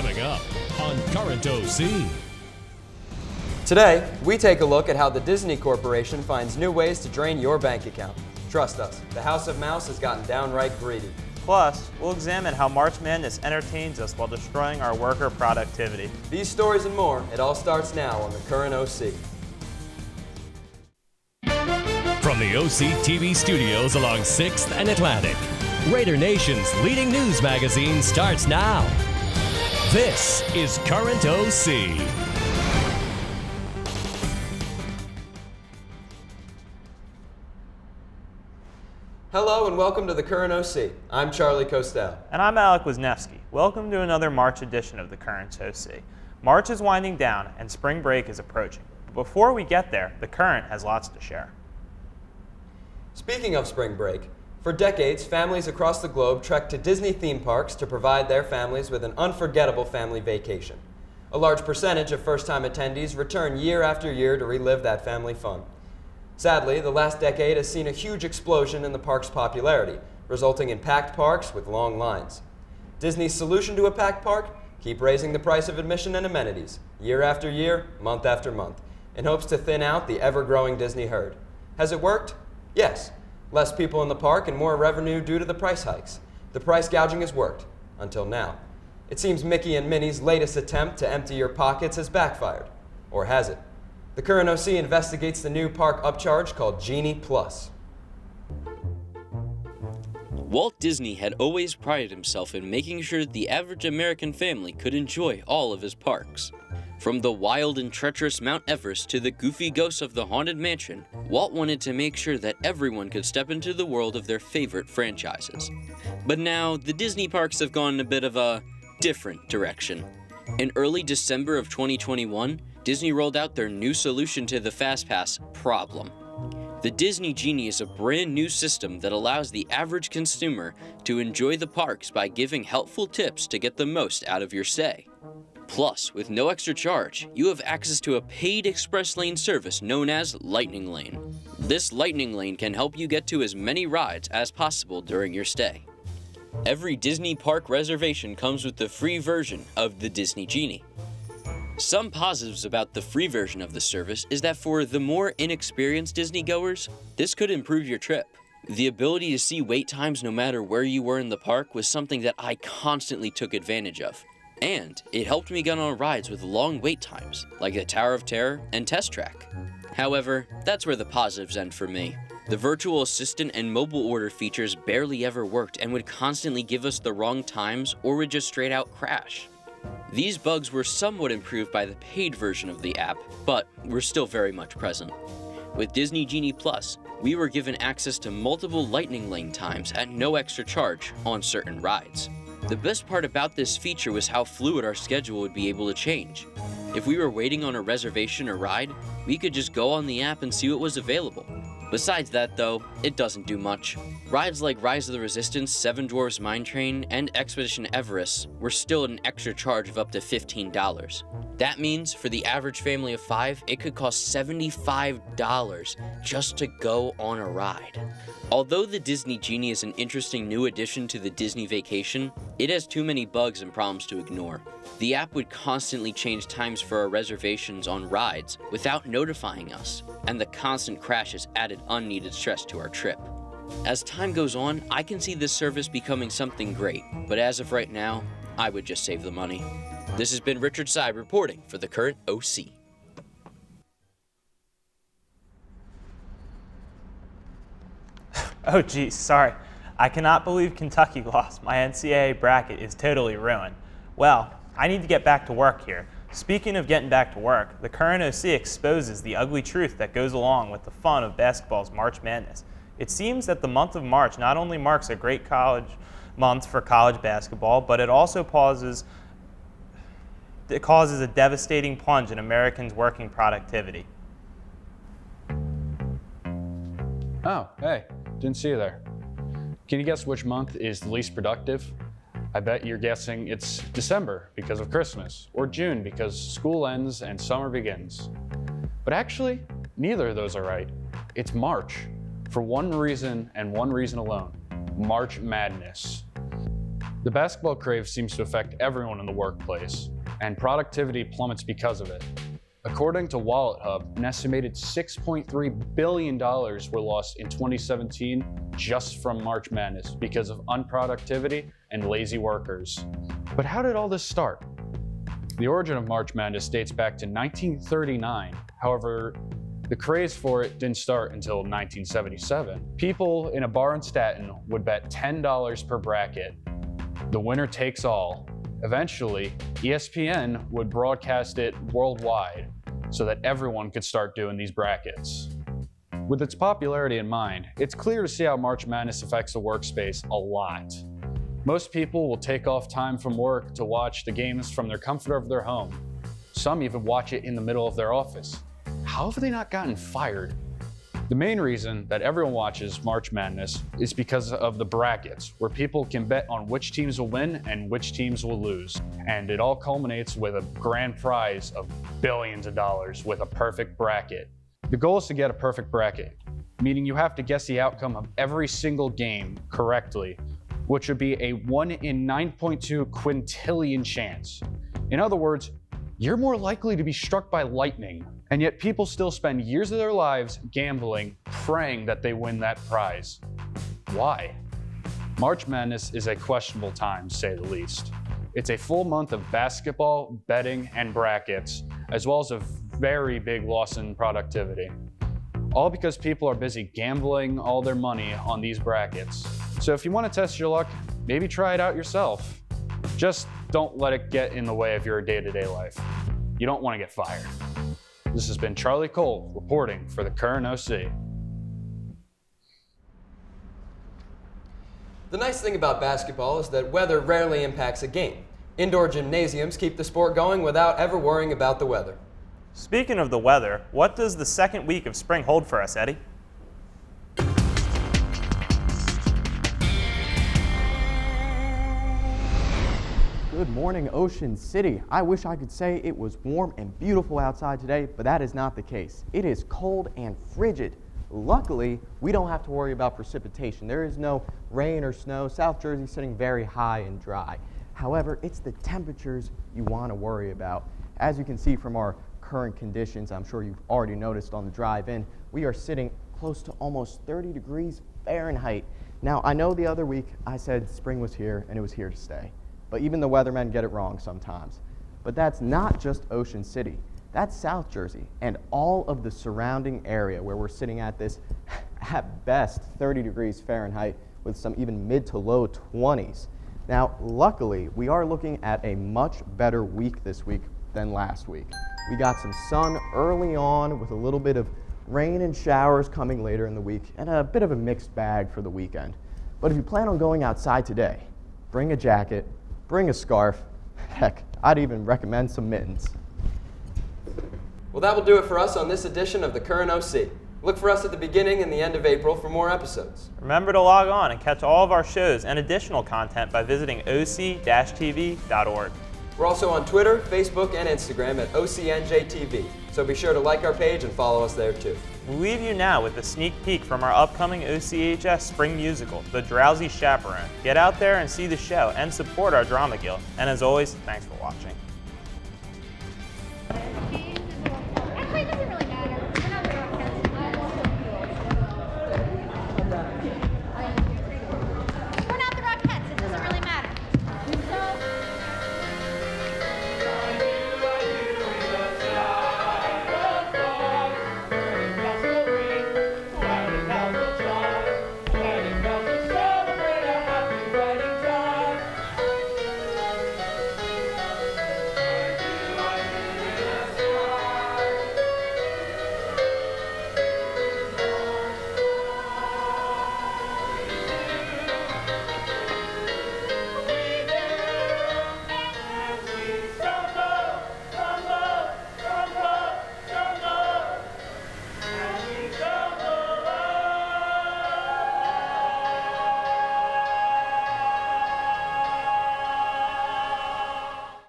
Coming up on Current OC. Today, we take a look at how the Disney Corporation finds new ways to drain your bank account. Trust us, the House of Mouse has gotten downright greedy. Plus, we'll examine how March Madness entertains us while destroying our worker productivity. These stories and more, it all starts now on the Current OC. From the OC TV studios along 6th and Atlantic, Raider Nation's leading news magazine starts now. This is Current OC. Hello and welcome to the Current OC. I'm Charlie Costel. And I'm Alec Wisniewski. Welcome to another March edition of the Current OC. March is winding down and spring break is approaching. But before we get there, the Current has lots to share. Speaking of spring break, for decades, families across the globe trek to Disney theme parks to provide their families with an unforgettable family vacation. A large percentage of first-time attendees return year after year to relive that family fun. Sadly, the last decade has seen a huge explosion in the park's popularity, resulting in packed parks with long lines. Disney's solution to a packed park? Keep raising the price of admission and amenities, year after year, month after month, in hopes to thin out the ever-growing Disney herd. Has it worked? Yes. Less people in the park and more revenue due to the price hikes. The price gouging has worked, until now. It seems Mickey and Minnie's latest attempt to empty your pockets has backfired. Or has it? The Current OC investigates the new park upcharge called Genie Plus. Walt Disney had always prided himself in making sure the average American family could enjoy all of his parks. From the wild and treacherous Mount Everest to the goofy ghosts of the Haunted Mansion, Walt wanted to make sure that everyone could step into the world of their favorite franchises. But now, the Disney parks have gone in a bit of a different direction. In early December of 2021, Disney rolled out their new solution to the FastPass problem. The Disney Genie is a brand new system that allows the average consumer to enjoy the parks by giving helpful tips to get the most out of your stay. Plus, with no extra charge, you have access to a paid express lane service known as Lightning Lane. This Lightning Lane can help you get to as many rides as possible during your stay. Every Disney park reservation comes with the free version of the Disney Genie. Some positives about the free version of the service is that for the more inexperienced Disney goers, this could improve your trip. The ability to see wait times no matter where you were in the park was something that I constantly took advantage of. And it helped me get on rides with long wait times, like the Tower of Terror and Test Track. However, that's where the positives end for me. The virtual assistant and mobile order features barely ever worked and would constantly give us the wrong times or would just straight out crash. These bugs were somewhat improved by the paid version of the app, but were still very much present. With Disney Genie Plus, we were given access to multiple Lightning Lane times at no extra charge on certain rides. The best part about this feature was how fluid our schedule would be able to change. If we were waiting on a reservation or ride, we could just go on the app and see what was available. Besides that though, it doesn't do much. Rides like Rise of the Resistance, Seven Dwarfs Mine Train, and Expedition Everest were still at an extra charge of up to $15. That means for the average family of 5, it could cost $75 just to go on a ride. Although the Disney Genie is an interesting new addition to the Disney Vacation, it has too many bugs and problems to ignore. The app would constantly change times for our reservations on rides without notifying us, and the constant crashes added unneeded stress to our trip. As time goes on, I can see this service becoming something great, but as of right now, I would just save the money. This has been Richard Seib reporting for the Current OC. Oh geez, sorry. I cannot believe Kentucky lost. My NCAA bracket is totally ruined. Well, I need to get back to work here. Speaking of getting back to work, the Current OC exposes the ugly truth that goes along with the fun of basketball's March Madness. It seems that the month of March not only marks a great college month for college basketball, but it also causes a devastating plunge in Americans' working productivity. Oh, hey, didn't see you there. Can you guess which month is the least productive? I bet you're guessing it's December because of Christmas, or June because school ends and summer begins. But actually, neither of those are right. It's March, for one reason and one reason alone: March Madness. The basketball craze seems to affect everyone in the workplace, and productivity plummets because of it. According to Wallet Hub, an estimated $6.3 billion were lost in 2017 just from March Madness because of unproductivity and lazy workers. But how did all this start? The origin of March Madness dates back to 1939. However, the craze for it didn't start until 1977. People in a bar in Staten would bet $10 per bracket. The winner takes all. Eventually, ESPN would broadcast it worldwide so that everyone could start doing these brackets. With its popularity in mind, it's clear to see how March Madness affects the workspace a lot. Most people will take off time from work to watch the games from their comfort of their home. Some even watch it in the middle of their office. How have they not gotten fired? The main reason that everyone watches March Madness is because of the brackets, where people can bet on which teams will win and which teams will lose. And it all culminates with a grand prize of billions of dollars with a perfect bracket. The goal is to get a perfect bracket, meaning you have to guess the outcome of every single game correctly, which would be a 1 in 9.2 quintillion chance. In other words, you're more likely to be struck by lightning. And yet people still spend years of their lives gambling, praying that they win that prize. Why? March Madness is a questionable time, to say the least. It's a full month of basketball, betting, and brackets, as well as a very big loss in productivity. All because people are busy gambling all their money on these brackets. So if you want to test your luck, maybe try it out yourself. Just don't let it get in the way of your day-to-day life. You don't want to get fired. This has been Charlie Cole reporting for the Current OC. The nice thing about basketball is that weather rarely impacts a game. Indoor gymnasiums keep the sport going without ever worrying about the weather. Speaking of the weather, what does the second week of spring hold for us, Eddie? Good morning, Ocean City. I wish I could say it was warm and beautiful outside today, but that is not the case. It is cold and frigid. Luckily, we don't have to worry about precipitation. There is no rain or snow. South Jersey is sitting very high and dry. However, it's the temperatures you want to worry about. As you can see from our current conditions, I'm sure you've already noticed on the drive in, we are sitting close to almost 30 degrees Fahrenheit. Now, I know the other week I said spring was here and it was here to stay. But even the weathermen get it wrong sometimes. But that's not just Ocean City. That's South Jersey and all of the surrounding area where we're sitting at this, at best, 30 degrees Fahrenheit with some even mid to low 20s. Now, luckily, we are looking at a much better week this week than last week. We got some sun early on with a little bit of rain and showers coming later in the week and a bit of a mixed bag for the weekend. But if you plan on going outside today, bring a jacket, bring a scarf. Heck, I'd even recommend some mittens. Well, that will do it for us on this edition of the Current OC. Look for us at the beginning and the end of April for more episodes. Remember to log on and catch all of our shows and additional content by visiting oc-tv.org. We're also on Twitter, Facebook, and Instagram at OCNJTV, so be sure to like our page and follow us there too. We leave you now with a sneak peek from our upcoming OCHS spring musical, The Drowsy Chaperone. Get out there and see the show and support our drama guild. And as always, thanks for watching. Actually, it doesn't really